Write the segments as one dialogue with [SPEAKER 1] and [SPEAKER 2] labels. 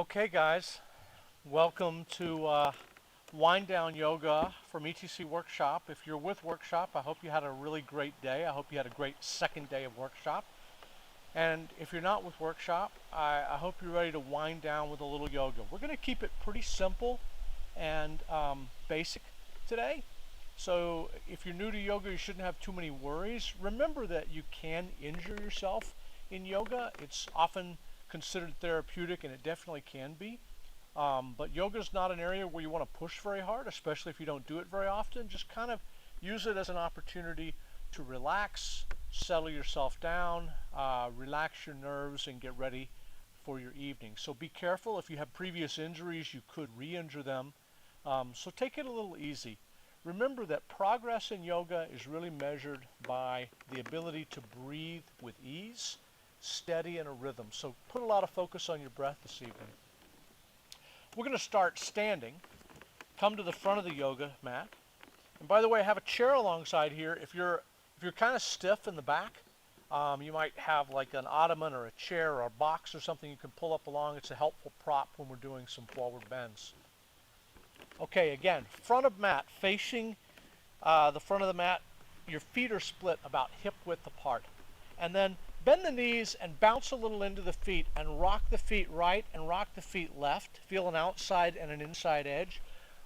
[SPEAKER 1] Okay, guys, welcome to Wind Down Yoga from ETC Workshop. If you're with Workshop, I hope you had a really great day. I hope you had a great second day of Workshop. And if you're not with Workshop, I hope you're ready to wind down with a little yoga. We're going to keep it pretty simple and basic today. So if you're new to yoga, you shouldn't have too many worries. Remember that you can injure yourself in yoga. It's often considered therapeutic, and it definitely can be. But yoga is not an area where you want to push very hard, especially if you don't do it very often. Just kind of use it as an opportunity to relax, settle yourself down, relax your nerves, and get ready for your evening. So be careful. If you have previous injuries, you could re-injure them. So take it a little easy. Remember that progress in yoga is really measured by the ability to breathe with ease, steady, and a rhythm. So put a lot of focus on your breath this evening. We're going to start standing. Come to the front of the yoga mat. And by the way, I have a chair alongside here. If you're kind of stiff in the back, you might have like an ottoman or a chair or a box or something you can pull up along. It's a helpful prop when we're doing some forward bends. Okay, again, front of mat, facing the front of the mat, your feet are split about hip width apart. And then bend the knees and bounce a little into the feet and rock the feet right and rock the feet left. Feel an outside and an inside edge.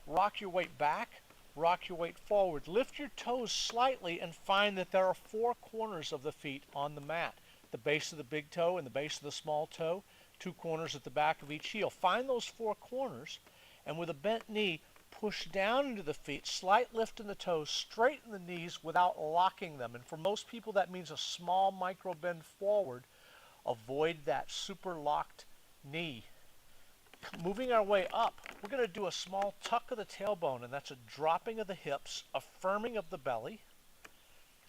[SPEAKER 1] Rock your weight back, rock your weight forward. Lift your toes slightly and find that there are four corners of the feet on the mat. The base of the big toe and the base of the small toe, two corners at the back of each heel. Find those four corners, and with a bent knee, push down into the feet, slight lift in the toes, straighten the knees without locking them. And for most people, that means a small micro bend forward. Avoid that super locked knee. Moving our way up, we're going to do a small tuck of the tailbone, and that's a dropping of the hips, a firming of the belly,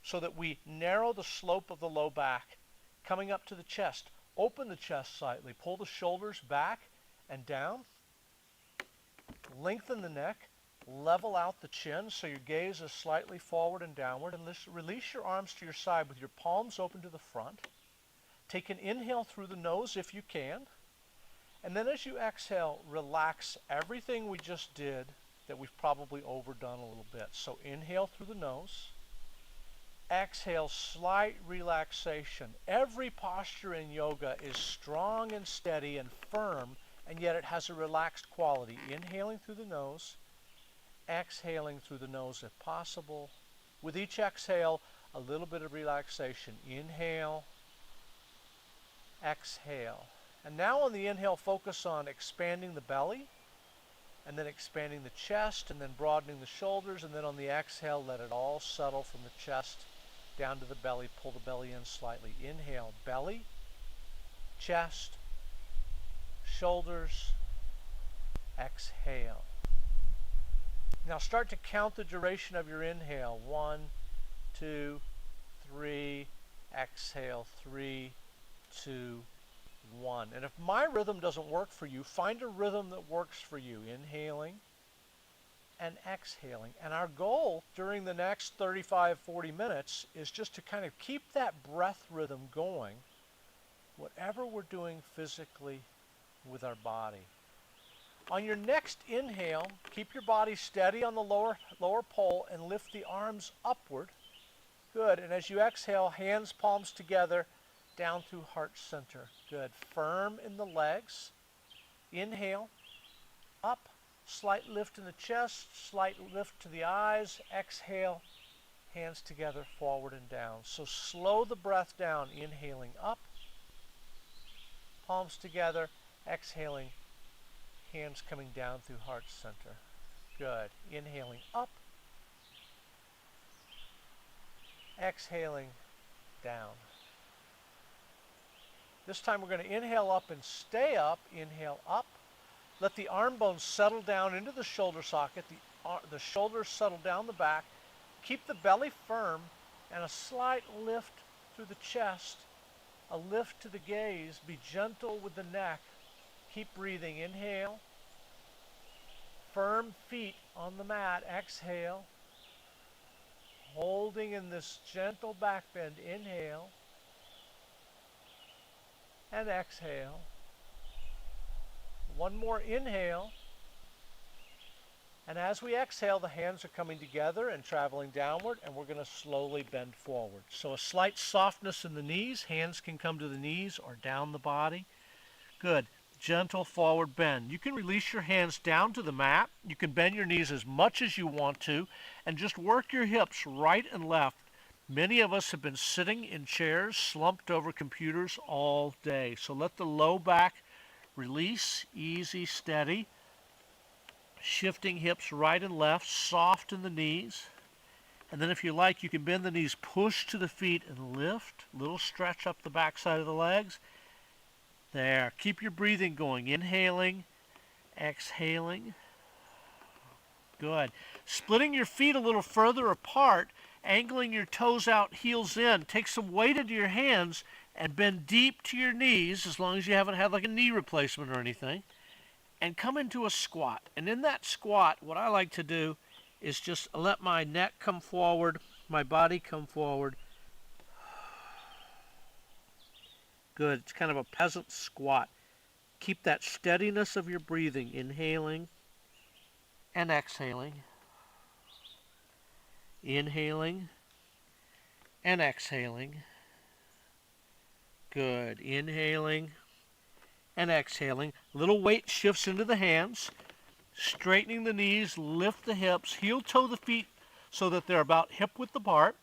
[SPEAKER 1] so that we narrow the slope of the low back, coming up to the chest. Open the chest slightly, pull the shoulders back and down. Lengthen the neck, level out the chin so your gaze is slightly forward and downward, and release your arms to your side with your palms open to the front. Take an inhale through the nose if you can, and then as you exhale, relax everything we just did that we've probably overdone a little bit. So inhale through the nose, exhale, slight relaxation. Every posture in yoga is strong and steady and firm, and yet it has a relaxed quality. Inhaling through the nose, exhaling through the nose if possible. With each exhale, a little bit of relaxation. Inhale, exhale. And now on the inhale, focus on expanding the belly, and then expanding the chest, and then broadening the shoulders, and then on the exhale, let it all settle from the chest down to the belly. Pull the belly in slightly. Inhale, belly, chest, shoulders, exhale. Now start to count the duration of your inhale. 1, 2, 3, exhale, 3, 2, 1. And if my rhythm doesn't work for you, find a rhythm that works for you. Inhaling and exhaling. And our goal during the next 35-40 minutes is just to kind of keep that breath rhythm going, whatever we're doing physically with our body. On your next inhale, keep your body steady on the lower pole and lift the arms upward. Good. And as you exhale, hands, palms together, down through heart center. Good. Firm in the legs. Inhale, up, slight lift in the chest, slight lift to the eyes. Exhale, hands together, forward and down. So slow the breath down, inhaling up, palms together, exhaling, hands coming down through heart center. Good. Inhaling up, exhaling down. This time we're going to inhale up and stay up. Inhale up. Let the arm bones settle down into the shoulder socket. The shoulders settle down the back. Keep the belly firm and a slight lift through the chest. A lift to the gaze. Be gentle with the neck. Keep breathing. Inhale. Firm feet on the mat. Exhale. Holding in this gentle back bend. Inhale. And exhale. One more inhale. And as we exhale, the hands are coming together and traveling downward, and we're going to slowly bend forward. So a slight softness in the knees. Hands can come to the knees or down the body. Good. Gentle forward bend. You can release your hands down to the mat. You can bend your knees as much as you want to, and just work your hips right and left. Many of us have been sitting in chairs, slumped over computers all day. So let the low back release, easy, steady. Shifting hips right and left, soft in the knees. And then if you like, you can bend the knees, push to the feet, and lift. Little stretch up the backside of the legs. There. Keep your breathing going. Inhaling, exhaling. Good. Splitting your feet a little further apart, angling your toes out, heels in. Take some weight into your hands and bend deep to your knees, as long as you haven't had like a knee replacement or anything. And come into a squat. And in that squat, what I like to do is just let my neck come forward, my body come forward. Good. It's kind of a peasant squat. Keep that steadiness of your breathing, inhaling and exhaling. Inhaling and exhaling. Good. Inhaling and exhaling. Little weight shifts into the hands. Straightening the knees, lift the hips, heel toe the feet so that they're about hip width apart.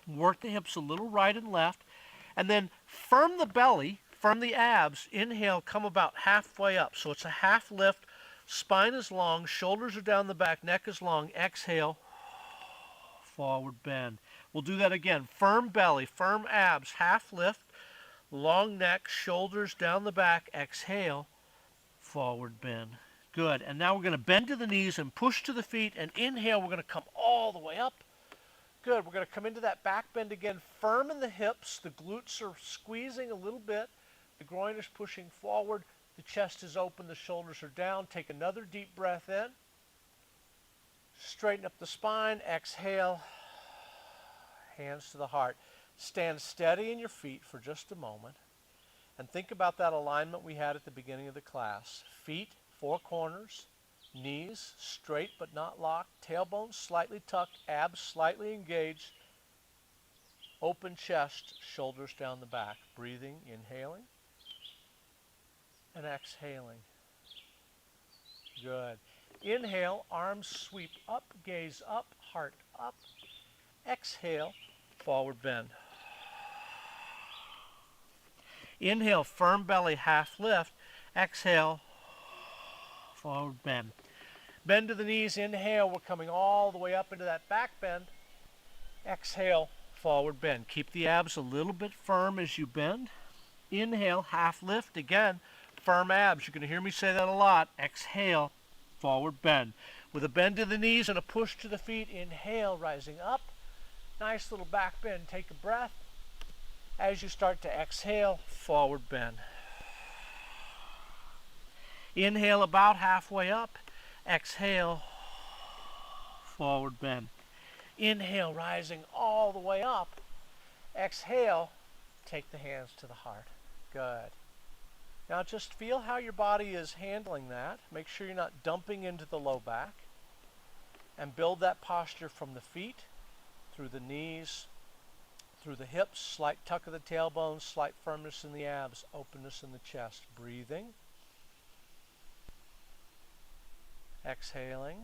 [SPEAKER 1] Work the hips a little right and left. And then firm the belly, firm the abs. Inhale, come about halfway up. So it's a half lift. Spine is long, shoulders are down the back, neck is long. Exhale, forward bend. We'll do that again. Firm belly, firm abs, half lift. Long neck, shoulders down the back. Exhale, forward bend. Good. And now we're going to bend to the knees and push to the feet. And inhale, we're going to come all the way up. Good. We're going to come into that back bend again. Firm in the hips. The glutes are squeezing a little bit. The groin is pushing forward. The chest is open. The shoulders are down. Take another deep breath in. Straighten up the spine. Exhale. Hands to the heart. Stand steady in your feet for just a moment. And think about that alignment we had at the beginning of the class. Feet, four corners. Knees straight but not locked. Tailbone slightly tucked. Abs slightly engaged. Open chest, shoulders down the back. Breathing, inhaling and exhaling. Good. Inhale, arms sweep up, gaze up, heart up. Exhale, forward bend. Inhale, firm belly, half lift. Exhale, forward bend. Bend to the knees, inhale, we're coming all the way up into that back bend. Exhale, forward bend. Keep the abs a little bit firm as you bend. Inhale, half lift. Again, firm abs. You're going to hear me say that a lot. Exhale, forward bend. With a bend to the knees and a push to the feet, inhale, rising up. Nice little back bend. Take a breath. As you start to exhale, forward bend. Inhale about halfway up. Exhale, forward bend. Inhale, rising all the way up. Exhale, take the hands to the heart. Good. Now just feel how your body is handling that. Make sure you're not dumping into the low back. And build that posture from the feet, through the knees, through the hips, slight tuck of the tailbone, slight firmness in the abs, openness in the chest. Breathing. Exhaling.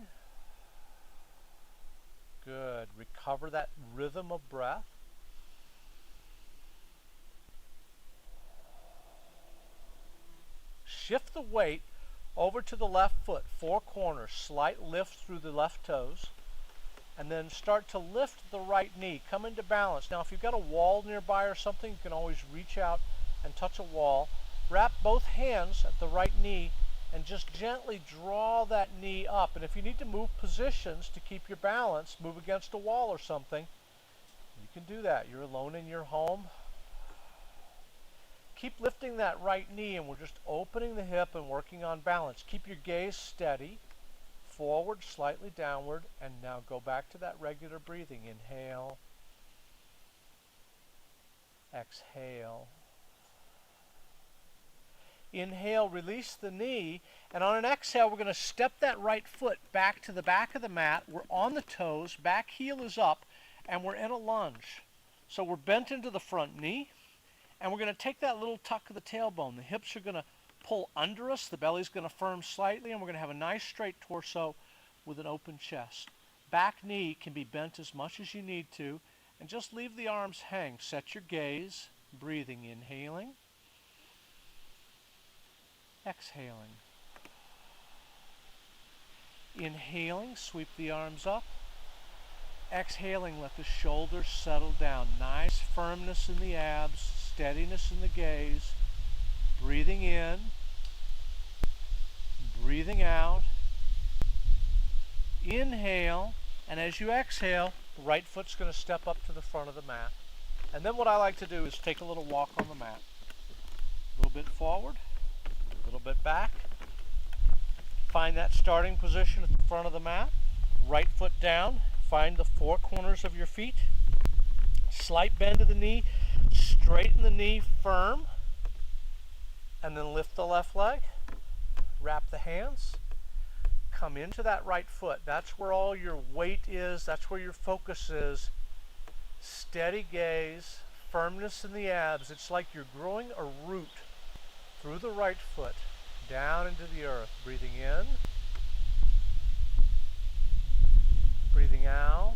[SPEAKER 1] Good. Recover that rhythm of breath. Shift the weight over to the left foot, four corners, slight lift through the left toes, and then start to lift the right knee. Come into balance. Now if you've got a wall nearby or something, you can always reach out and touch a wall. Wrap both hands at the right knee and just gently draw that knee up. And if you need to move positions to keep your balance, move against a wall or something, you can do that. You're alone in your home. Keep lifting that right knee, and we're just opening the hip and working on balance. Keep your gaze steady, forward, slightly downward, and now go back to that regular breathing. Inhale, exhale. Inhale, release the knee, and on an exhale, we're going to step that right foot back to the back of the mat. We're on the toes, back heel is up, and we're in a lunge. So we're bent into the front knee, and we're going to take that little tuck of the tailbone. The hips are going to pull under us, the belly's going to firm slightly, and we're going to have a nice straight torso with an open chest. Back knee can be bent as much as you need to, and just leave the arms hang. Set your gaze, breathing, inhaling, exhaling. Inhaling, sweep the arms up. Exhaling, let the shoulders settle down. Nice firmness in the abs, steadiness in the gaze. Breathing in, breathing out. Inhale, and as you exhale, the right foot's going to step up to the front of the mat. And then what I like to do is take a little walk on the mat. A little bit forward, a little bit back. Find that starting position at the front of the mat. Right foot down. Find the four corners of your feet. Slight bend of the knee. Straighten the knee firm. And then lift the left leg. Wrap the hands. Come into that right foot. That's where all your weight is. That's where your focus is. Steady gaze. Firmness in the abs. It's like you're growing a root through the right foot. Down into the earth. Breathing in. Breathing out.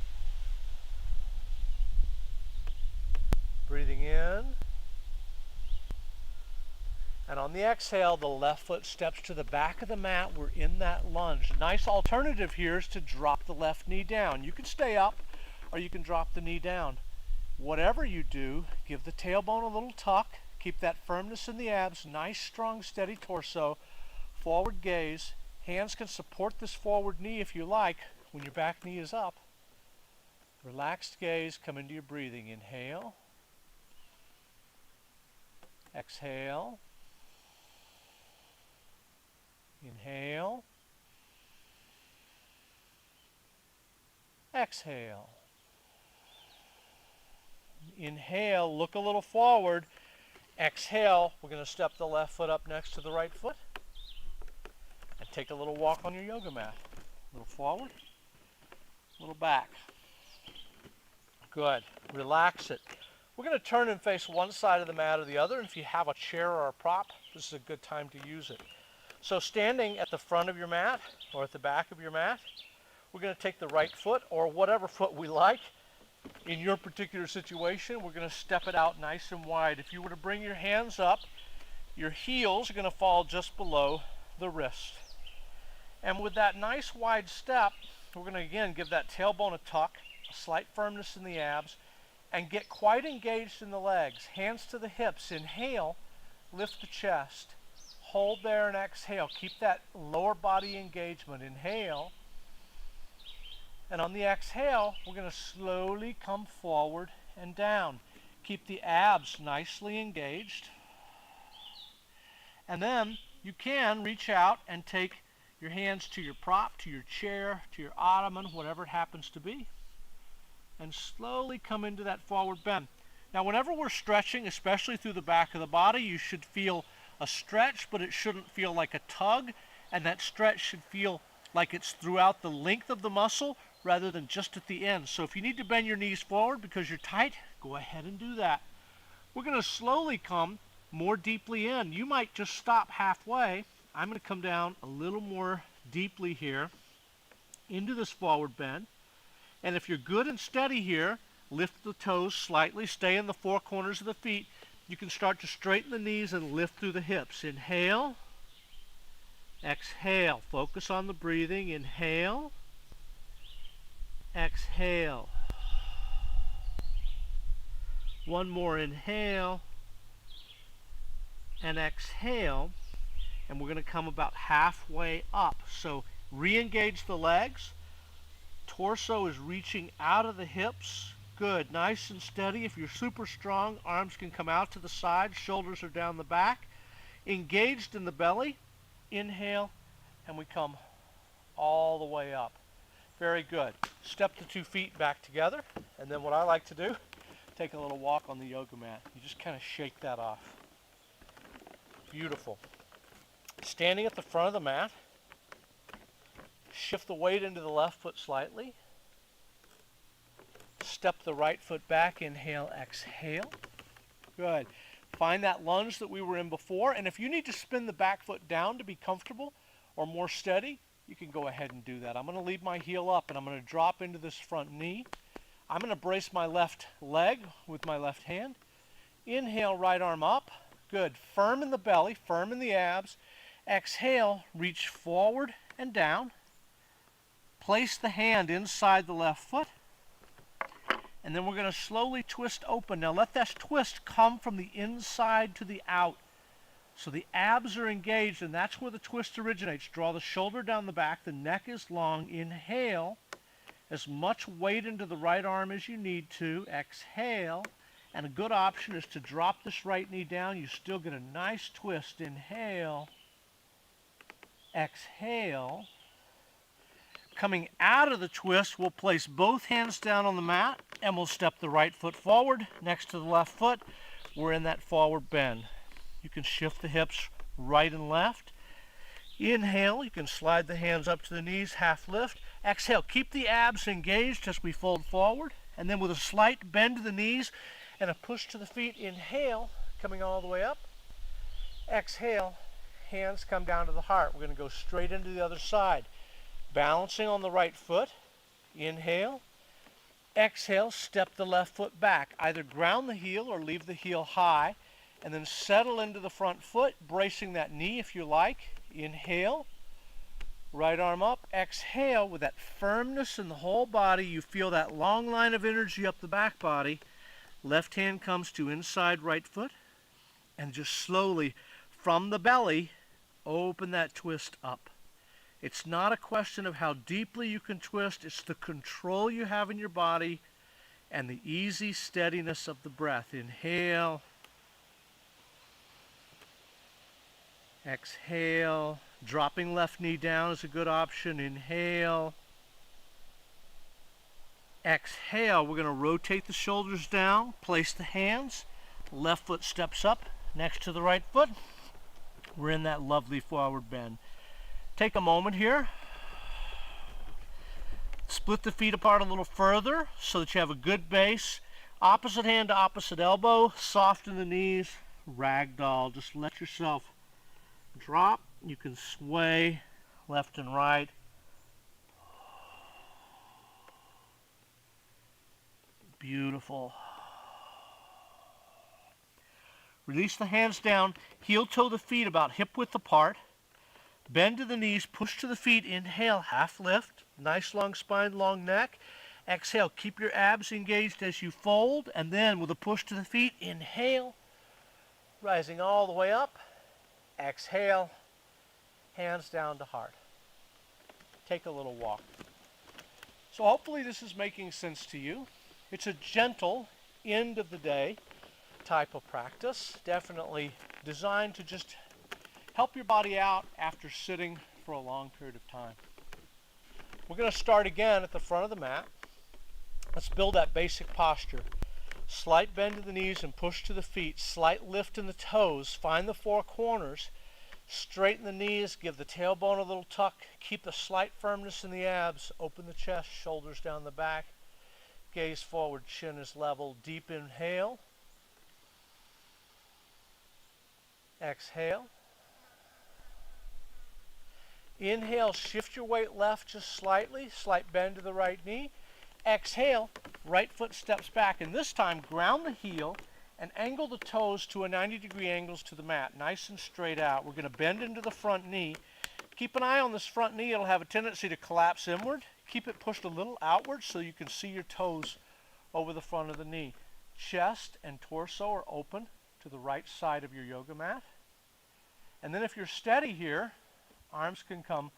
[SPEAKER 1] Breathing in. And on the exhale, the left foot steps to the back of the mat. We're in that lunge. A nice alternative here is to drop the left knee down. You can stay up or you can drop the knee down. Whatever you do, give the tailbone a little tuck. Keep that firmness in the abs. Nice, strong, steady torso. Forward gaze. Hands can support this forward knee if you like when your back knee is up. Relaxed gaze. Come into your breathing. Inhale. Exhale. Inhale. Exhale. Inhale, look a little forward. Exhale, we're going to step the left foot up next to the right foot. And take a little walk on your yoga mat. A little forward, a little back. Good. Relax it. We're going to turn and face one side of the mat or the other. And if you have a chair or a prop, this is a good time to use it. So standing at the front of your mat or at the back of your mat, we're going to take the right foot or whatever foot we like. In your particular situation, we're going to step it out nice and wide. If you were to bring your hands up, your heels are going to fall just below the wrist. And with that nice wide step, we're going to again give that tailbone a tuck, a slight firmness in the abs, and get quite engaged in the legs. Hands to the hips. Inhale, lift the chest. Hold there and exhale. Keep that lower body engagement. Inhale. And on the exhale, we're going to slowly come forward and down. Keep the abs nicely engaged. And then you can reach out and take your hands to your prop, to your chair, to your ottoman, whatever it happens to be. And slowly come into that forward bend. Now, whenever we're stretching, especially through the back of the body, you should feel a stretch, but it shouldn't feel like a tug. And that stretch should feel like it's throughout the length of the muscle rather than just at the end. So if you need to bend your knees forward because you're tight, go ahead and do that. We're going to slowly come more deeply in. You might just stop halfway. I'm going to come down a little more deeply here into this forward bend. And if you're good and steady here, lift the toes slightly, stay in the four corners of the feet. You can start to straighten the knees and lift through the hips. Inhale. Exhale. Focus on the breathing. Inhale. Exhale. One more. Inhale. And exhale. And we're going to come about halfway up. So re-engage the legs. Torso is reaching out of the hips. Good. Nice and steady. If you're super strong, arms can come out to the side. Shoulders are down the back. Engaged in the belly. Inhale. And we come all the way up. Very good. Step the 2 feet back together. And then what I like to do, take a little walk on the yoga mat. You just kind of shake that off. Beautiful. Standing at the front of the mat, shift the weight into the left foot slightly. Step the right foot back, inhale, exhale. Good. Find that lunge that we were in before, and if you need to spin the back foot down to be comfortable or more steady, you can go ahead and do that. I'm going to leave my heel up and I'm going to drop into this front knee. I'm going to brace my left leg with my left hand. Inhale, right arm up. Good. Firm in the belly, firm in the abs. Exhale, reach forward and down. Place the hand inside the left foot. And then we're going to slowly twist open. Now let that twist come from the inside to the out. So the abs are engaged, and that's where the twist originates. Draw the shoulder down the back. The neck is long. Inhale. As much weight into the right arm as you need to. Exhale. And a good option is to drop this right knee down. You still get a nice twist. Inhale. Exhale. Coming out of the twist, we'll place both hands down on the mat and we'll step the right foot forward next to the left foot. We're in that forward bend. You can shift the hips right and left. Inhale, you can slide the hands up to the knees, half lift. Exhale, keep the abs engaged as we fold forward. And then with a slight bend to the knees and a push to the feet, inhale, coming all the way up. Exhale, hands come down to the heart. We're going to go straight into the other side. Balancing on the right foot, inhale, exhale, step the left foot back. Either ground the heel or leave the heel high, and then settle into the front foot, bracing that knee if you like. Inhale, right arm up, exhale. With that firmness in the whole body, you feel that long line of energy up the back body. Left hand comes to inside right foot, and just slowly from the belly, open that twist up. It's not a question of how deeply you can twist. It's the control you have in your body and the easy steadiness of the breath. Inhale. Exhale. Dropping left knee down is a good option. Inhale. Exhale. We're going to rotate the shoulders down. Place the hands. Left foot steps up next to the right foot. We're in that lovely forward bend. Take a moment here. Split the feet apart a little further so that you have a good base. Opposite hand to opposite elbow. Soften the knees. Ragdoll. Just let yourself drop. You can sway left and right. Beautiful. Release the hands down. Heel toe the feet about hip width apart. Bend to the knees, push to the feet, inhale, half lift, nice long spine, long neck. Exhale, keep your abs engaged as you fold, and then with a push to the feet, inhale, rising all the way up. Exhale, hands down to heart. Take a little walk. So hopefully this is making sense to you. It's a gentle end of the day type of practice, definitely designed to just help your body out after sitting for a long period of time. We're going to start again at the front of the mat. Let's build that basic posture. Slight bend to the knees and push to the feet. Slight lift in the toes. Find the four corners. Straighten the knees. Give the tailbone a little tuck. Keep a slight firmness in the abs. Open the chest. Shoulders down the back. Gaze forward. Chin is level. Deep inhale. Exhale. Inhale, shift your weight left just slightly, slight bend to the right knee. Exhale, right foot steps back, and this time ground the heel and angle the toes to a 90-degree angles to the mat, nice and straight out. We're going to bend into the front knee. Keep an eye on this front knee. It'll have a tendency to collapse inward. Keep it pushed a little outward so you can see your toes over the front of the knee. Chest and torso are open to the right side of your yoga mat. And then if you're steady here, arms can come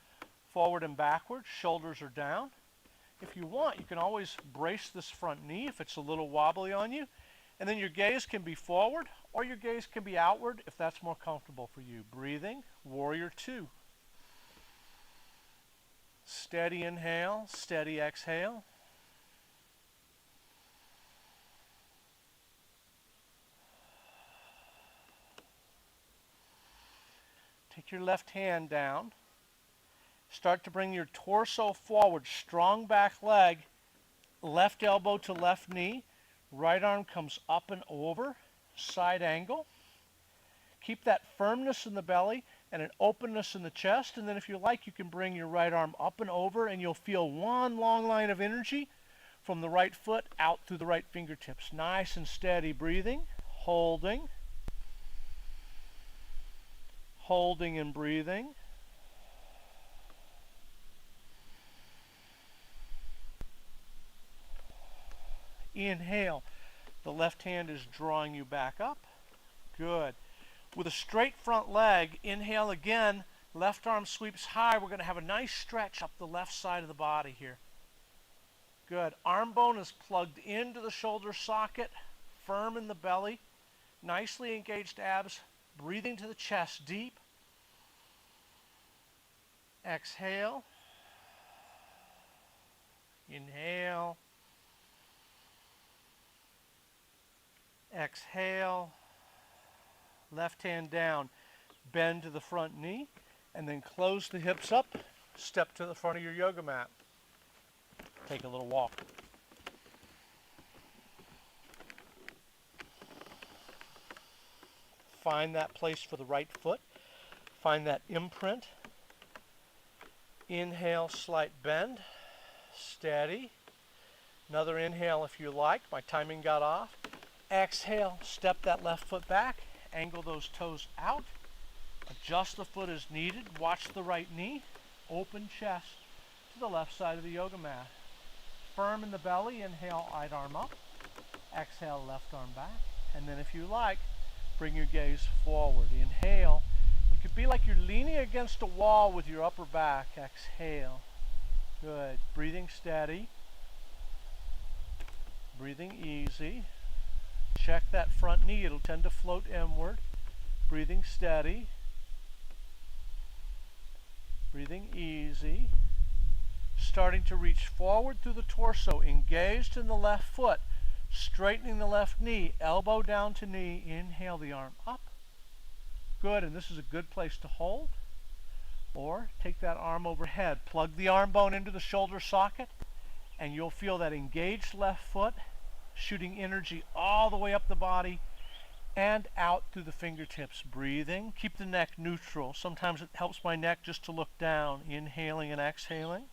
[SPEAKER 1] forward and backward, shoulders are down. If you want, you can always brace this front knee if it's a little wobbly on you. And then your gaze can be forward or your gaze can be outward if that's more comfortable for you. Breathing, warrior two. Steady inhale, steady exhale. Take your left hand down. Start to bring your torso forward, strong back leg, left elbow to left knee. Right arm comes up and over, side angle. Keep that firmness in the belly and an openness in the chest. And then if you like, you can bring your right arm up and over, and you'll feel one long line of energy from the right foot out through the right fingertips. Nice and steady breathing, holding, holding and breathing. Inhale. The left hand is drawing you back up. Good. With a straight front leg, inhale again. Left arm sweeps high. We're going to have a nice stretch up the left side of the body here. Good. Arm bone is plugged into the shoulder socket, firm in the belly. Nicely engaged abs. Breathing to the chest deep. Exhale. Inhale. Exhale. Left hand down. Bend to the front knee, and then close the hips up. Step to the front of your yoga mat. Take a little walk. Find that place for the right foot. Find that imprint. Inhale, slight bend. Steady. Another inhale if you like. My timing got off. Exhale, step that left foot back. Angle those toes out. Adjust the foot as needed. Watch the right knee. Open chest to the left side of the yoga mat. Firm in the belly. Inhale, right arm up. Exhale, left arm back. And then if you like, bring your gaze forward. Inhale. You could be like you're leaning against a wall with your upper back. Exhale. Good. Breathing steady. Breathing easy. Check that front knee. It'll tend to float inward. Breathing steady. Breathing easy. Starting to reach forward through the torso. Engaged in the left foot. Straightening the left knee. Elbow down to knee. Inhale the arm up. Good. And this is a good place to hold. Or take that arm overhead. Plug the arm bone into the shoulder socket. And you'll feel that engaged left foot shooting energy all the way up the body and out through the fingertips. Breathing. Keep the neck neutral. Sometimes it helps my neck just to look down. Inhaling and exhaling.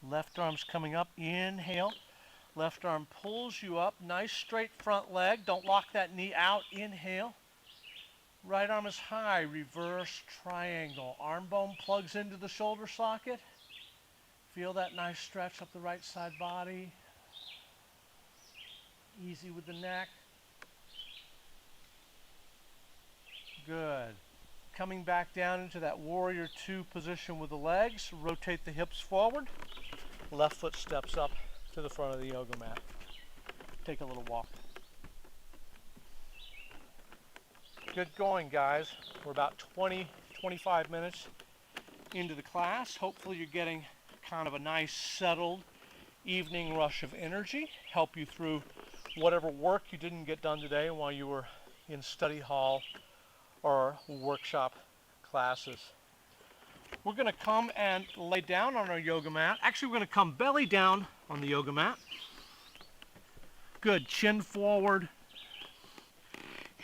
[SPEAKER 1] Left arm's coming up. Inhale. Left arm pulls you up. Nice straight front leg. Don't lock that knee out. Inhale. Right arm is high. Reverse triangle. Arm bone plugs into the shoulder socket. Feel that nice stretch up the right side body. Easy with the neck. Good. Coming back down into that warrior two position with the legs. Rotate the hips forward. Left foot steps up to the front of the yoga mat. Take a little walk. Good going, guys. We're about 20-25 minutes into the class. Hopefully you're getting kind of a nice settled evening rush of energy. Help you through whatever work you didn't get done today while you were in study hall or workshop classes. We're going to come and lay down on our yoga mat. Actually, we're going to come belly down on the yoga mat. Good. Chin forward.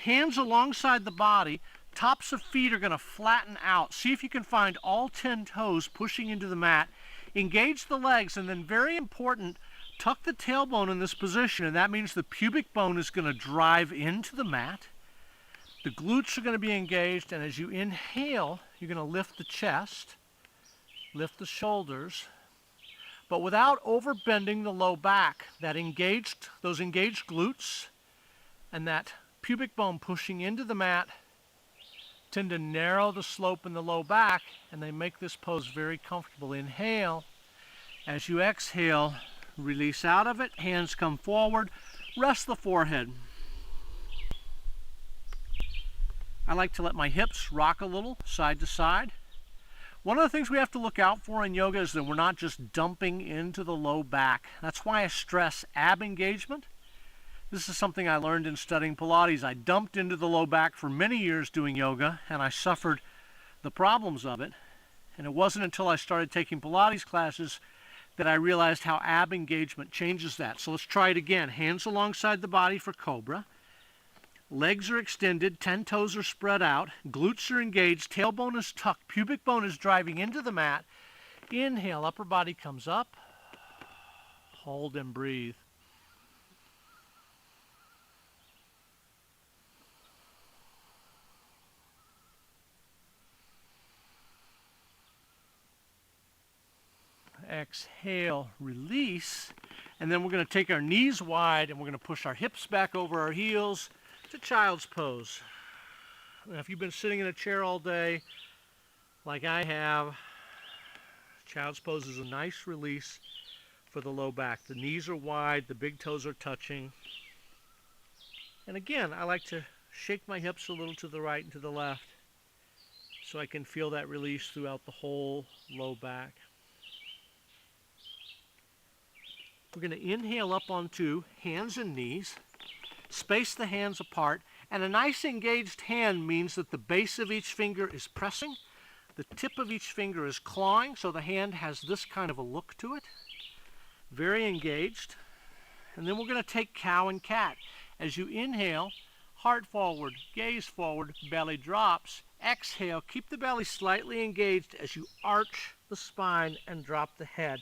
[SPEAKER 1] Hands alongside the body. Tops of feet are going to flatten out. See if you can find all 10 toes pushing into the mat. Engage the legs, and then very important, tuck the tailbone in this position, and that means the pubic bone is going to drive into the mat. The glutes are going to be engaged, and as you inhale, you're going to lift the chest, lift the shoulders, but without overbending the low back. Those engaged glutes and that pubic bone pushing into the mat tend to narrow the slope in the low back, and they make this pose very comfortable. Inhale. As you exhale, release out of it. Hands come forward. Rest the forehead. I like to let my hips rock a little side to side. One of the things we have to look out for in yoga is that we're not just dumping into the low back. That's why I stress ab engagement. This is something I learned in studying Pilates. I dumped into the low back for many years doing yoga, and I suffered the problems of it. And it wasn't until I started taking Pilates classes that I realized how ab engagement changes that. So let's try it again. Hands alongside the body for Cobra. Legs are extended, 10 toes are spread out, glutes are engaged, tailbone is tucked, pubic bone is driving into the mat. Inhale, upper body comes up. Hold and breathe. Exhale, release, and then we're going to take our knees wide and we're going to push our hips back over our heels to child's pose. Now, if you've been sitting in a chair all day, like I have, child's pose is a nice release for the low back. The knees are wide, the big toes are touching. And again, I like to shake my hips a little to the right and to the left so I can feel that release throughout the whole low back. We're going to inhale up onto hands and knees, space the hands apart, and a nice engaged hand means that the base of each finger is pressing, the tip of each finger is clawing, so the hand has this kind of a look to it. Very engaged. And then we're going to take cow and cat. As you inhale, heart forward, gaze forward, belly drops. Exhale, keep the belly slightly engaged as you arch the spine and drop the head.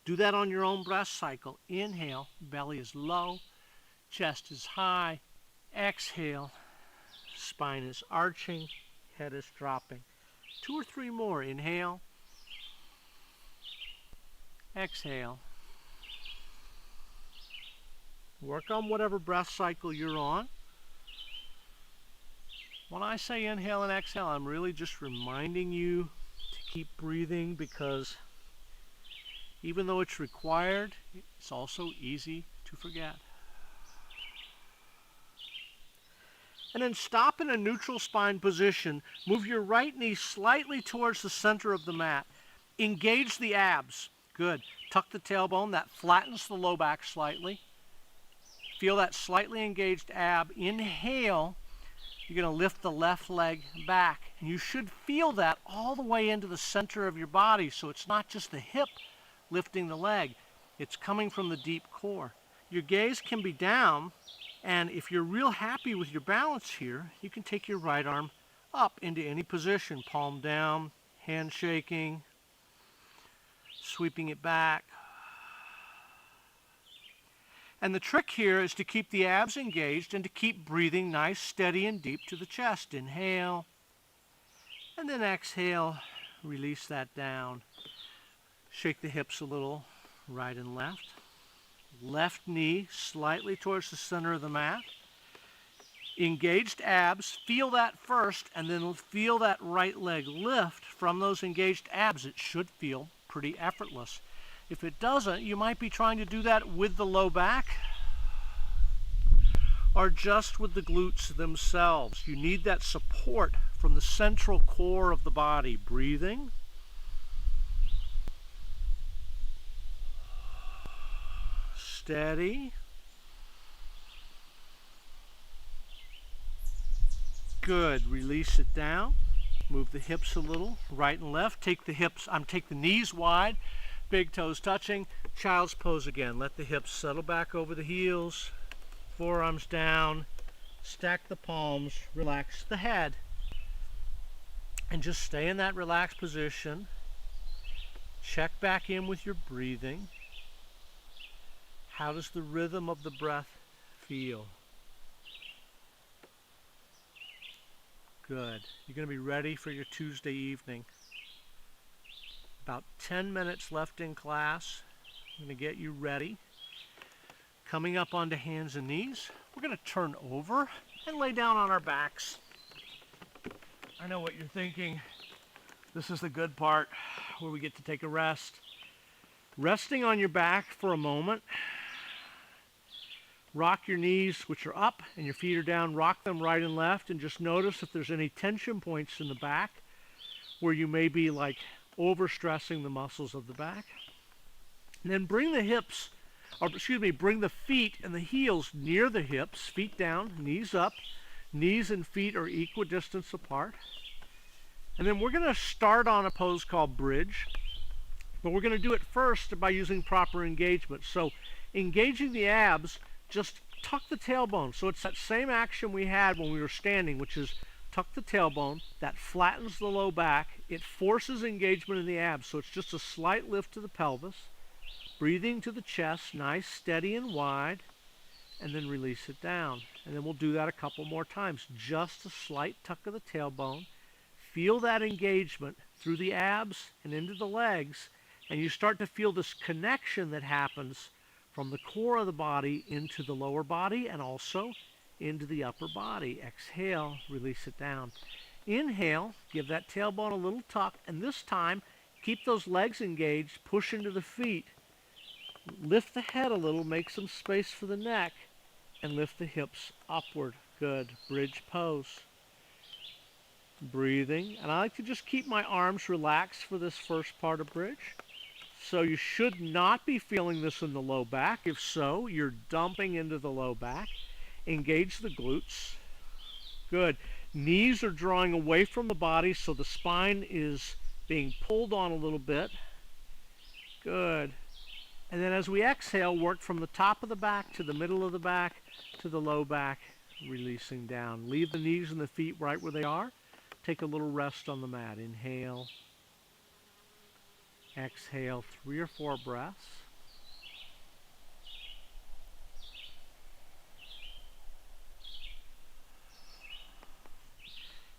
[SPEAKER 1] Do that on your own breath cycle. Inhale, belly is low, chest is high. Exhale, spine is arching, head is dropping. 2 or 3 more. Inhale, exhale. Work on whatever breath cycle you're on. When I say inhale and exhale, I'm really just reminding you to keep breathing, because even though it's required, it's also easy to forget. And then stop in a neutral spine position. Move your right knee slightly towards the center of the mat. Engage the abs. Good. Tuck the tailbone. That flattens the low back slightly. Feel that slightly engaged ab. Inhale. You're going to lift the left leg back. And you should feel that all the way into the center of your body. So it's not just the hip lifting the leg. It's coming from the deep core. Your gaze can be down. And if you're real happy with your balance here, you can take your right arm up into any position. Palm down, hand shaking, sweeping it back. And the trick here is to keep the abs engaged and to keep breathing nice, steady, and deep to the chest. Inhale, and then exhale. Release that down. Shake the hips a little, right and left. Left knee slightly towards the center of the mat. Engaged abs, feel that first, and then feel that right leg lift from those engaged abs. It should feel pretty effortless. If it doesn't, you might be trying to do that with the low back or just with the glutes themselves. You need that support from the central core of the body. Breathing. Steady. Good. Release it down. Move the hips a little, right and left. Take the knees wide, big toes touching. Child's pose again. Let the hips settle back over the heels. Forearms down. Stack the palms. Relax the head. And just stay in that relaxed position. Check back in with your breathing. How does the rhythm of the breath feel? Good. You're going to be ready for your Tuesday evening. About 10 minutes left in class. I'm going to get you ready. Coming up onto hands and knees, we're going to turn over and lay down on our backs. I know what you're thinking. This is the good part where we get to take a rest. Resting on your back for a moment. Rock your knees, which are up, and your feet are down. Rock them right and left, and just notice if there's any tension points in the back. where you may be like overstressing the muscles of the back. And then bring the hips, or excuse me, bring the feet and the heels near the hips, feet down, knees up. Knees and feet are equidistant apart. And then we're going to start on a pose called bridge, but we're going to do it first by using proper engagement. So engaging the abs, just tuck the tailbone. So it's that same action we had when we were standing, which is tuck the tailbone. That flattens the low back. It forces engagement in the abs, so it's just a slight lift to the pelvis. Breathing to the chest, nice, steady and wide, and then release it down. And then we'll do that a couple more times. Just a slight tuck of the tailbone. Feel that engagement through the abs and into the legs, and you start to feel this connection that happens from the core of the body into the lower body and also into the upper body. Exhale, release it down. Inhale, give that tailbone a little tuck, and this time keep those legs engaged, push into the feet. Lift the head a little, make some space for the neck, and lift the hips upward. Good. Bridge pose. Breathing. And I like to just keep my arms relaxed for this first part of bridge. So you should not be feeling this in the low back. If so, you're dumping into the low back. Engage the glutes. Good. Knees are drawing away from the body, so the spine is being pulled on a little bit. Good. And then as we exhale, work from the top of the back to the middle of the back to the low back, releasing down. Leave the knees and the feet right where they are. Take a little rest on the mat. Inhale. Exhale, 3 or 4 breaths.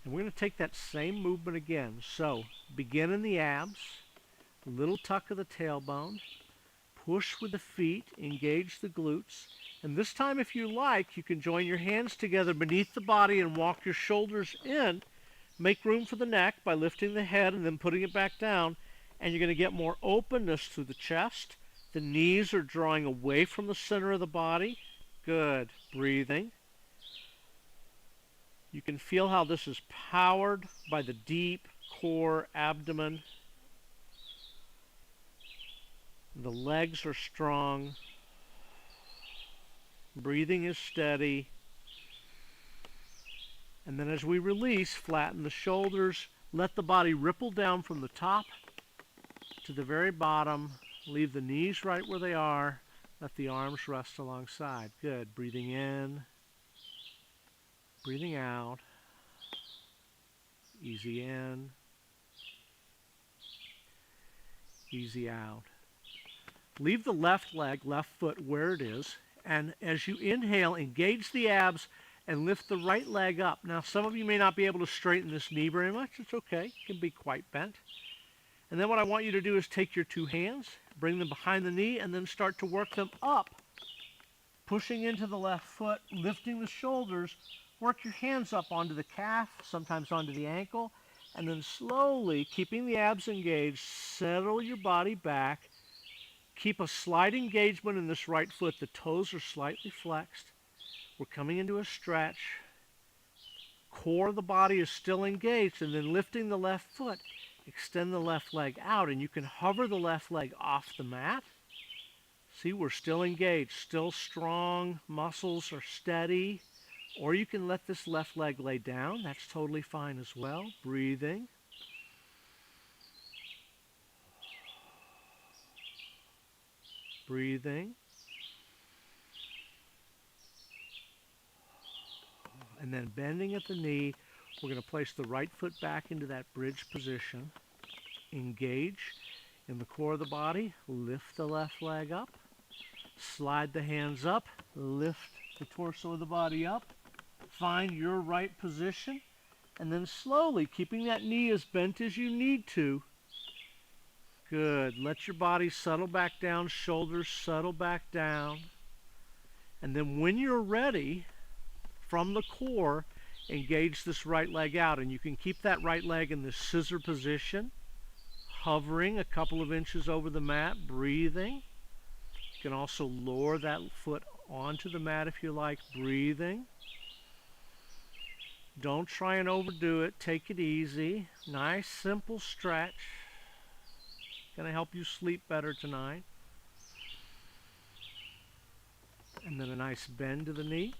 [SPEAKER 1] And we're going to take that same movement again. So begin in the abs, little tuck of the tailbone. Push with the feet, engage the glutes. And this time, if you like, you can join your hands together beneath the body and walk your shoulders in. Make room for the neck by lifting the head and then putting it back down. And you're going to get more openness through the chest. The knees are drawing away from the center of the body. Good. Breathing. You can feel how this is powered by the deep core abdomen. The legs are strong. Breathing is steady. And then as we release, flatten the shoulders. Let the body ripple down from the top to the very bottom. Leave the knees right where they are. Let the arms rest alongside. Good. Breathing in. Breathing out. Easy in. Easy out. Leave the left leg, left foot where it is, and as you inhale, engage the abs and lift the right leg up. Now, some of you may not be able to straighten this knee very much. It's okay. It can be quite bent. And then what I want you to do is take your 2 hands, bring them behind the knee, and then start to work them up, pushing into the left foot, lifting the shoulders. Work your hands up onto the calf, sometimes onto the ankle, and then slowly, keeping the abs engaged, settle your body back. Keep a slight engagement in this right foot. The toes are slightly flexed. We're coming into a stretch. Core of the body is still engaged, and then lifting the left foot. Extend the left leg out, and you can hover the left leg off the mat. See, we're still engaged, still strong. Muscles are steady. Or you can let this left leg lay down. That's totally fine as well. Breathing. Breathing. And then bending at the knee, we're going to place the right foot back into that bridge position. Engage in the core of the body. Lift the left leg up. Slide the hands up. Lift the torso of the body up. Find your right position. And then slowly, keeping that knee as bent as you need to. Good. Let your body settle back down, shoulders settle back down. And then when you're ready, from the core, engage this right leg out. And you can keep that right leg in the scissor position, hovering a couple of inches over the mat, breathing. You can also lower that foot onto the mat if you like, breathing. Don't try and overdo it. Take it easy. Nice, simple stretch. Gonna help you sleep better tonight. And then a nice bend to the knee.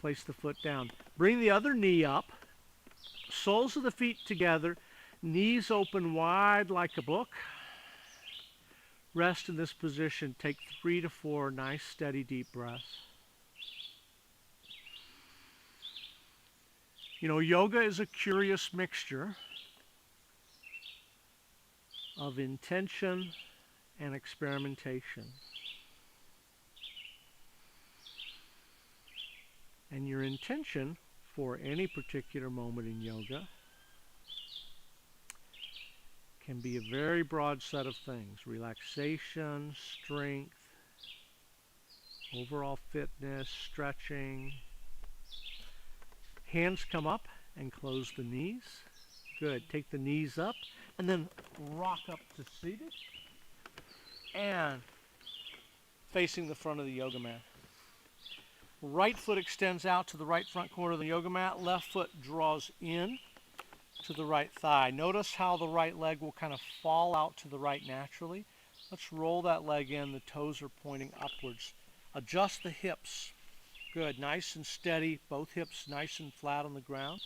[SPEAKER 1] Place the foot down. Bring the other knee up. Soles of the feet together. Knees open wide like a book. Rest in this position. Take 3 to 4 nice, steady, deep breaths. You know, yoga is a curious mixture of intention and experimentation. And your intention for any particular moment in yoga can be a very broad set of things. Relaxation, strength, overall fitness, stretching. Hands come up and close the knees. Good. Take the knees up and then rock up to seated and facing the front of the yoga mat. Right foot extends out to the right front corner of the yoga mat. Left foot draws in to the right thigh. Notice how the right leg will kind of fall out to the right naturally. Let's roll that leg in. The toes are pointing upwards. Adjust the hips. Good. Nice and steady. Both hips nice and flat on the ground.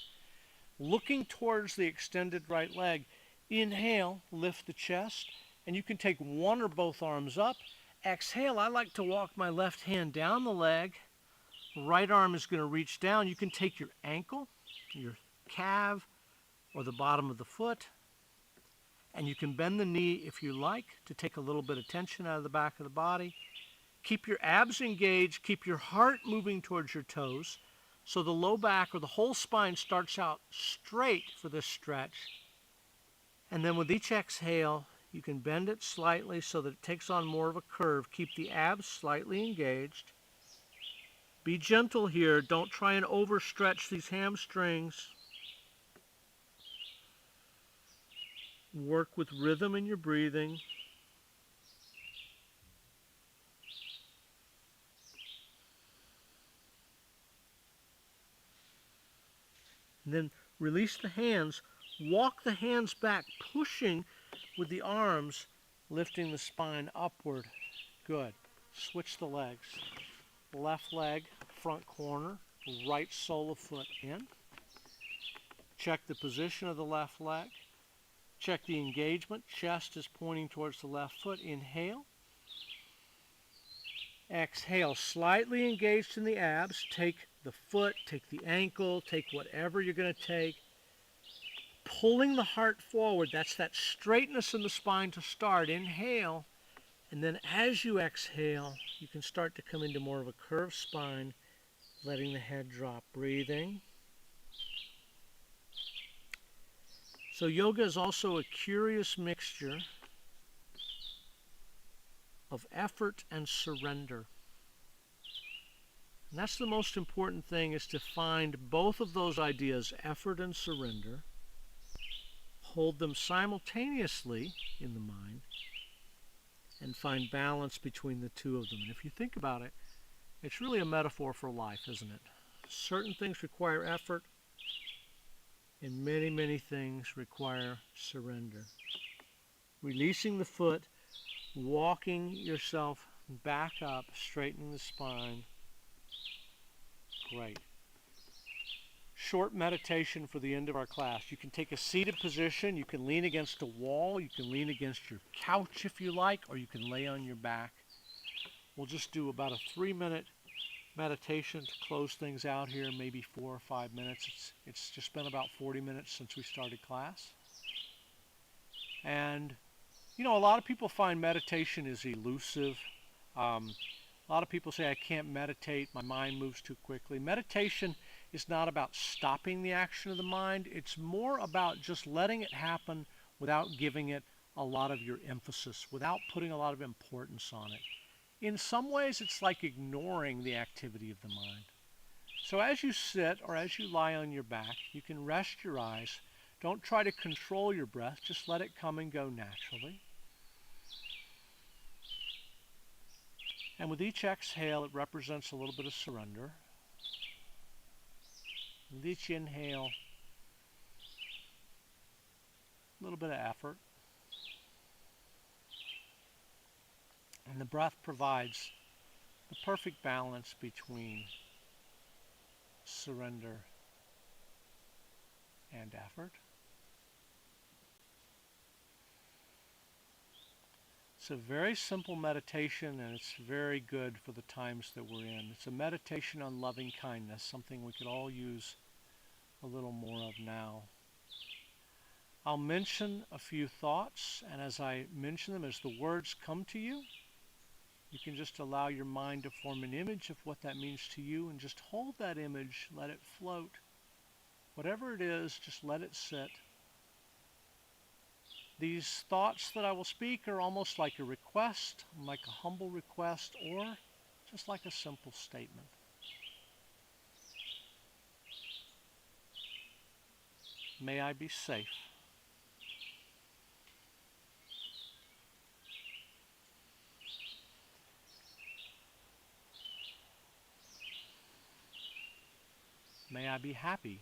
[SPEAKER 1] Looking towards the extended right leg. Inhale, lift the chest, and you can take one or both arms up. Exhale, I like to walk my left hand down the leg. Right arm is going to reach down. You can take your ankle, your calf, or the bottom of the foot, and you can bend the knee if you like to take a little bit of tension out of the back of the body. Keep your abs engaged. Keep your heart moving towards your toes so the low back or the whole spine starts out straight for this stretch. And then with each exhale, you can bend it slightly so that it takes on more of a curve. Keep the abs slightly engaged. Be gentle here. Don't try and overstretch these hamstrings. Work with rhythm in your breathing. And then release the hands. Walk the hands back, pushing with the arms, lifting the spine upward. Good. Switch the legs. Left leg, front corner, right sole of foot in. Check the position of the left leg. Check the engagement. Chest is pointing towards the left foot. Inhale. Exhale. Slightly engaged in the abs. Take the foot, take the ankle, take whatever you're going to take. Pulling the heart forward. That's that straightness in the spine to start. Inhale. And then as you exhale, you can start to come into more of a curved spine, letting the head drop. Breathing. So yoga is also a curious mixture of effort and surrender. And that's the most important thing, is to find both of those ideas, effort and surrender, hold them simultaneously in the mind, and find balance between the two of them. And if you think about it, it's really a metaphor for life, isn't it? Certain things require effort, and many, many things require surrender. Releasing the foot, walking yourself back up, straightening the spine. Great. Short meditation for the end of our class. You can take a seated position. You can lean against a wall. You can lean against your couch if you like, or you can lay on your back. We'll just do about a 3-minute meditation to close things out here, maybe 4 or 5 minutes. It's just been about 40 minutes since we started class. And, you know, a lot of people find meditation is elusive. A lot of people say, I can't meditate, my mind moves too quickly. Meditation is not about stopping the action of the mind. It's more about just letting it happen without giving it a lot of your emphasis, without putting a lot of importance on it. In some ways, it's like ignoring the activity of the mind. So as you sit or as you lie on your back, you can rest your eyes. Don't try to control your breath. Just let it come and go naturally. And with each exhale, it represents a little bit of surrender. With each inhale, a little bit of effort. And the breath provides the perfect balance between surrender and effort. It's a very simple meditation, and it's very good for the times that we're in. It's a meditation on loving kindness, something we could all use a little more of now. I'll mention a few thoughts, and as I mention them, as the words come to you, you can just allow your mind to form an image of what that means to you, and just hold that image, let it float. Whatever it is, just let it sit. These thoughts that I will speak are almost like a request, like a humble request, or just like a simple statement. May I be safe. May I be happy.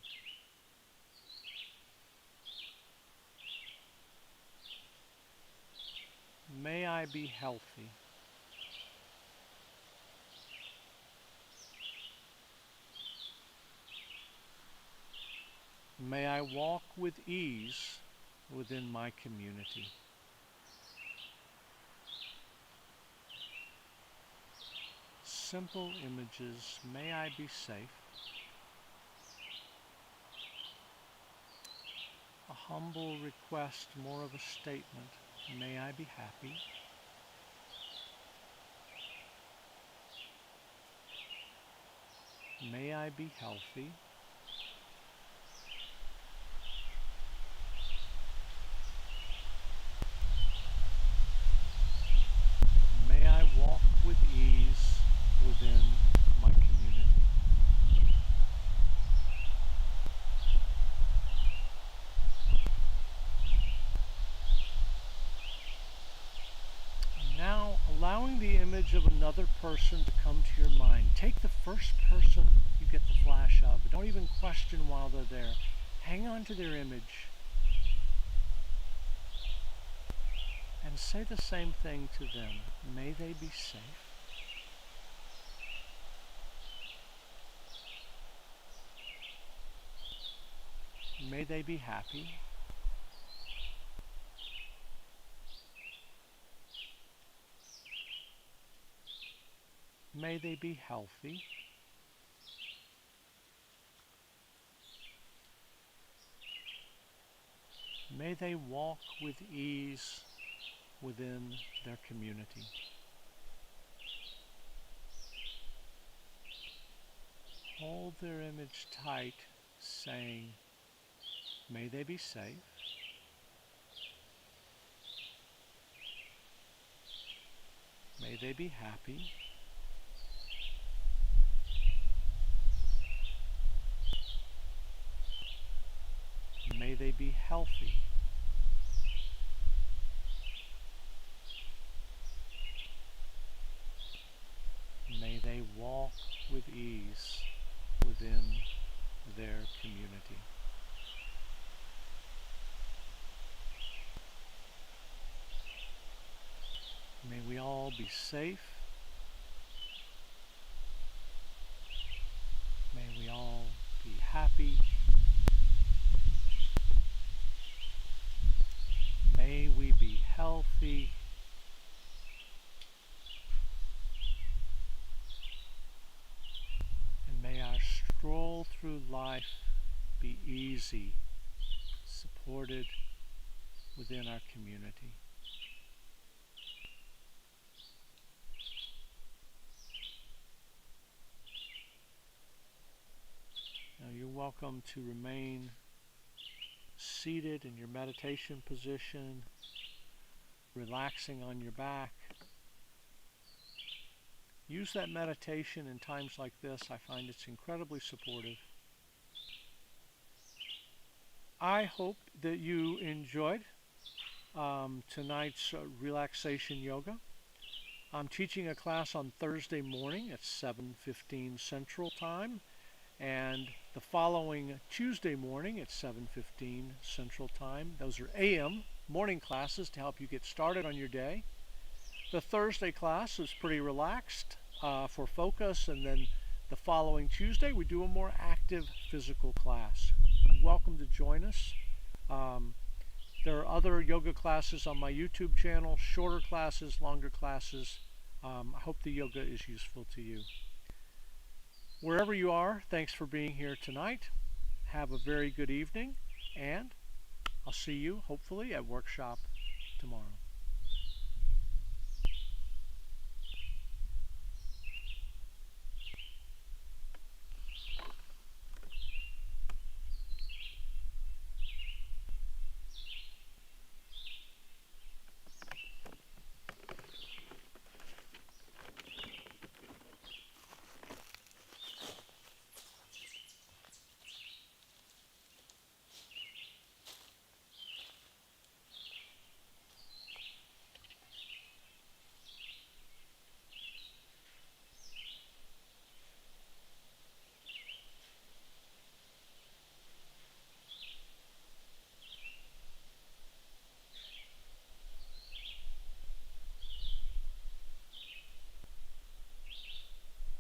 [SPEAKER 1] May I be healthy. May I walk with ease within my community. Simple images. May I be safe. A humble request, more of a statement. May I be happy. May I be healthy. May I walk with ease within my community. And now, allowing the image of another person to come to your mind. Take the first person you get the flash of. Don't even question while they're there. Hang on to their image. And say the same thing to them. May they be safe. May they be happy. May they be healthy. May they walk with ease within their community. Hold their image tight, saying, may they be safe. May they be happy. May they be healthy. May they walk with ease within their community. May we all be safe. May we all be happy. May we be healthy. And may our stroll through life be easy, supported within our community. Now you're welcome to remain seated in your meditation position, relaxing on your back. Use that meditation in times like this. I find it's incredibly supportive. I hope that you enjoyed tonight's relaxation yoga. I'm teaching a class on Thursday morning at 7:15 Central Time, And the following Tuesday morning at 7:15 Central Time, those are AM morning classes to help you get started on your day. The Thursday class is pretty relaxed for focus, and then the following Tuesday we do a more active physical class. You're welcome to join us. There are other yoga classes on my YouTube channel, shorter classes, longer classes. I hope the yoga is useful to you. Wherever you are, thanks for being here tonight. Have a very good evening, and I'll see you hopefully at workshop tomorrow.